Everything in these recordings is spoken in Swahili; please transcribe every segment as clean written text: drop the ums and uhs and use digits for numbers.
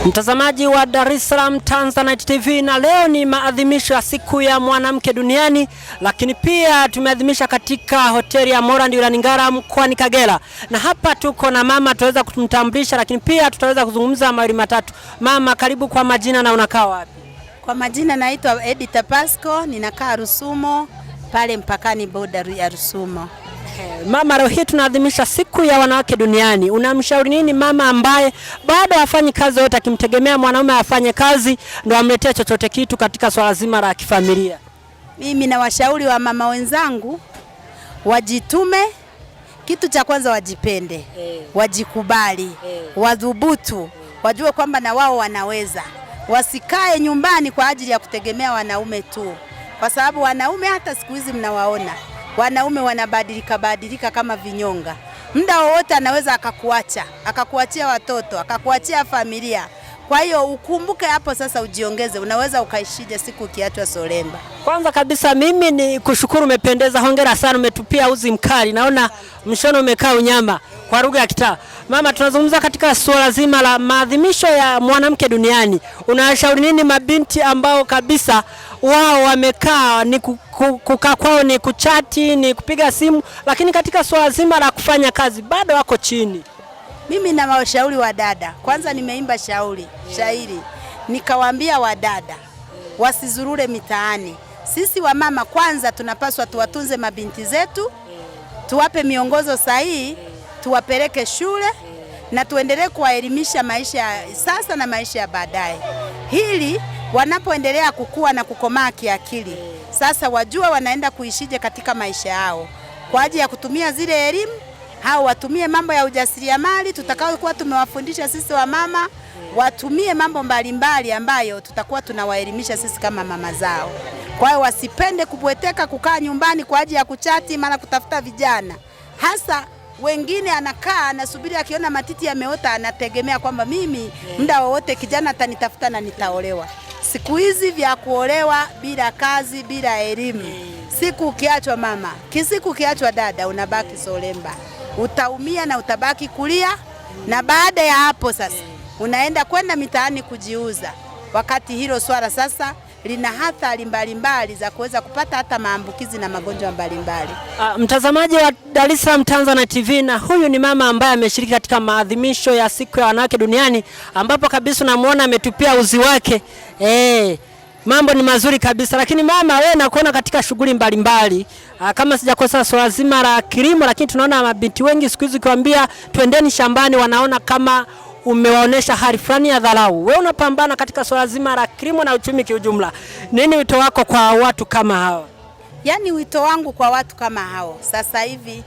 Mtazamaji wa Dar es Salaam Tanzanite TV, na leo ni maadhimisho ya siku ya mwanamke duniani, lakini pia tumeadhimisha katika hoteli ya Morandi wilayani Ngara mkoani Kagera. Na hapa tuko na mama, tutaweza kumtambulisha, lakini pia tutaweza kuzungumza mawili matatu. Mama, karibu, kwa majina na unakaa wapi? Kwa majina naitwa Edita Pasco, ninakaa Rusumo pale mpakani border ya Rusumo. Mama, leo hii tunaadhimisha siku ya wanawake duniani. Unamshauri nini mama ambaye bado hafanyi kazi yote, akimtegemea mwanaume afanye kazi ndio amletee chochote kitu katika swala zima la kifamilia? Mimi na washauri wa mama wenzangu wajitume. Kitu cha kwanza wajipende, wajikubali, wadhubutu, wajue kwamba na wao wanaweza. Wasikae nyumbani kwa ajili ya kutegemea wanaume tu, kwa sababu wanaume hata siku hizi mnawaona wanaume wanabadilika kama vinyonga. Muda wowote anaweza akakuachia watoto, akakuachia familia. Kwa hiyo ukumbuke hapo sasa, ujiongeze. Unaweza ukaishije siku ukiachwa solemba? Kwanza kabisa mimi ni kushukuru, umependeza, hongera sana, umetupia uzi mkali, naona mshono umekaa unyama kwa lugha ya kitaa. Mama, tunazungumza katika suala zima la maadhimisho ya mwanamke duniani. Unashauri nini mabinti ambao kabisa wao wamekaa ni kukaa kwao ni kuchati, ni kupiga simu, lakini katika suala zima la kufanya kazi bado wako chini? Mimi na washauri wa dada, kwanza nimeimba shairi nikawaambia wadada wasizurure mitaani. Sisi wa mama kwanza tunapaswa tuwatunze mabinti zetu, tuwape miongozo sahihi, tuwapeleke shule na tuendelee kuwaelimisha maisha ya sasa na maisha ya baadaye. Hili wanapoendelea kukua na kukomaa kiakili, sasa wajua wanaenda kuishije katika maisha yao. Kwa ajili ya kutumia zile elimu, hao watumie mambo ya ujasiriamali tutakao kuwa tumewafundisha sisi wa mama, watumie mambo mbalimbali ambayo tutakuwa tunawaelimisha sisi kama mama zao. Kwa hiyo wasipende kubweteka kukaa nyumbani kwa ajili ya kuchati mara kutafuta vijana. Hasa wengine anakaa anasubiri, akiona matiti yameota anategemea kwamba mimi muda wowote kijana atanitafuta na nitaolewa. Siku hizi vya kuolewa bila kazi, bila elimu, siku ukiachwa mama, kisiku ukiachwa dada, unabaki solemba. Utaumia na utabaki kulia, na baada ya hapo sasa unaenda kwenda mitaani kujiuza. Wakati hilo swala sasa lina athari mbalimbali za kuweza kupata hata maambukizi na magonjwa mbalimbali. Mtazamaji wa Dar es Salaam Tanzanite TV, na huyu ni mama ambaye ameshiriki katika maadhimisho ya siku ya wanawake duniani, ambapo kabisa unamuona ametupia uzi wake. Mambo ni mazuri kabisa. Lakini mama, wewe nakuona katika shughuli mbalimbali, kama sijakosa swala zima la kilimo, lakini tunaona mabinti wengi siku hizi ukiwaambia twendeni shambani wanaona kama umewaonesha hali fulani ya dharau. Wewe unapambana katika swala zima la kilimo na uchumi kiujumla. Nini wito wako kwa watu kama hao? Yaani wito wangu kwa watu kama hao sasa hivi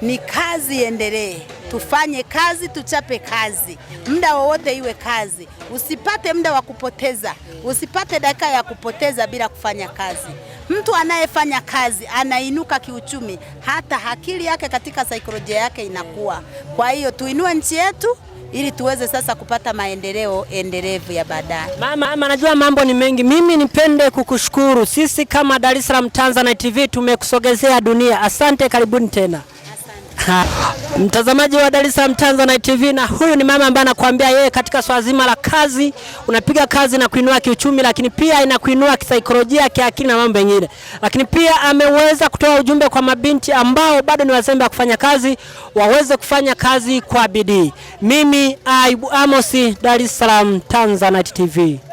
ni kazi endelee. Tufanye kazi, tuchape kazi. Muda wowote iwe kazi. Usipate muda wa kupoteza. Usipate dakika ya kupoteza bila kufanya kazi. Mtu anayefanya kazi anainuka kiuchumi, hata akili yake katika saikolojia yake inakuwa. Kwa hiyo tuinue nchi yetu ili tuweze sasa kupata maendeleo endelevu ya baadaye. Mama, najua mambo ni mengi. Mimi nipende kukushukuru. Sisi kama Dar es Salaam Tanzanite TV tumekusogezea dunia. Asante, karibuni tena. Mtazamaji wa Dar es Salaam Tanzanite TV, na huyu ni mama ambaye anakuambia yeye katika swala zima la kazi, unapiga kazi na kuinua kiuchumi, lakini pia inakuinua kisaikolojia, kiakili na mambo mengine. Lakini pia ameweza kutoa ujumbe kwa mabinti ambao bado ni wazembe wa kufanya kazi, waweze kufanya kazi kwa bidii. Mimi Aibu Amosi, Dar es Salaam Tanzanite TV.